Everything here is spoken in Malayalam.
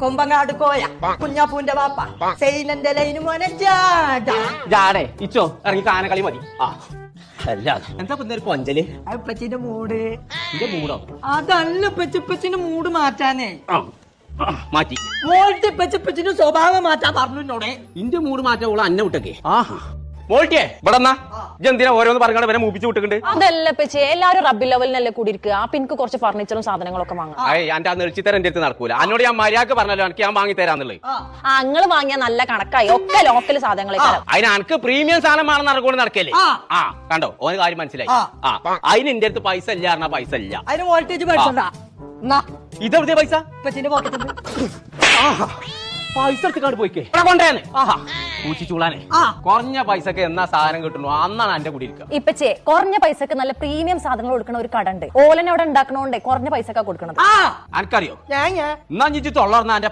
കൊമ്പങ്ങാട് കോയ കുഞ്ഞാപ്പൂന്റെ വാപ്പ സൈനന്റെ ലൈന് മോനെ ജാടേ ഇച്ചോ ഇറങ്ങി കാനകളി മതി ആ അല്ല എന്താ ഒരു കൊഞ്ചല് അപ്പച്ചിന്റെ മൂട് എന്റെ മൂടോ അതല്ല പെച്ചിപ്പച്ചിന്റെ മൂട് മാറ്റാനേ മാറ്റി മോൾട്ടി പെച്ചിപ്പച്ചിന്റെ സ്വഭാവം മാറ്റാൻ പറഞ്ഞോടെ ഇന്റെ മൂട് മാറ്റാ അന്നെ വിട്ടൊക്കെ മോൾട്ടിയെ ഇവിടെ എന്തിനാ ഓരോന്ന് പറഞ്ഞാൽ വരെ മൂപ്പിച്ച് വിട്ടിട്ടുണ്ട് അതല്ല പെച്ചേ എല്ലാരും റബ്ബി ലെവലിനല്ലേ കൂടിയിരിക്കുക അപ്പൊ എനിക്ക് കുറച്ച് ഫർണിച്ചറും സാധനങ്ങളൊക്കെ വാങ്ങാം എന്റെ ആ നെളിച്ചിത്തരം എന്റെ അടുത്ത് നടക്കൂല എന്നോട് ഞാൻ മര്യാദക്ക് പറഞ്ഞല്ലോ എനിക്ക് ഞാൻ വാങ്ങി തരാന്നുള്ളത് അങ്ങള് വാങ്ങിയ നല്ല കണക്കായി ഒക്കെ ലോക്കൽ സാധനങ്ങൾ അതിന് എനിക്ക് പ്രീമിയം സാധനമാണെന്ന് നടക്കൊണ്ട് നടക്കല്ലേ ആ കണ്ടോ ഓന് കാര്യം മനസ്സിലായി ആ അതിന് എന്റെ അടുത്ത് പൈസ ഇല്ല പറഞ്ഞാ പൈസ ഇല്ല അതിന് വോൾട്ടേജ് പഠിച്ചോണ്ടാ ഇതെവിടെയാ പൈസ പെച്ചിന്റെ പോക്കറ്റിൽ പൈസ എടുത്ത് പോയിക്കേ കൊണ്ടേന്ന് ആഹാ പൂച്ചിച്ചൂളാനെ കുറഞ്ഞ പൈസക്ക് എന്നാ സാധനം കിട്ടുന്നു അന്നാണ് എന്റെ കൂടി ഇരിക്കുക ഇപ്പച്ചേ കുറഞ്ഞ പൈസക്ക് നല്ല പ്രീമിയം സാധനങ്ങൾ കൊടുക്കണ ഒരു കട ഉണ്ട് ഓലനെ അവിടെ ഉണ്ടാക്കണോണ്ടേ കുറഞ്ഞ പൈസക്കാ കൊടുക്കണത് എനിക്കറിയോ എന്നാ തൊള്ളർന്ന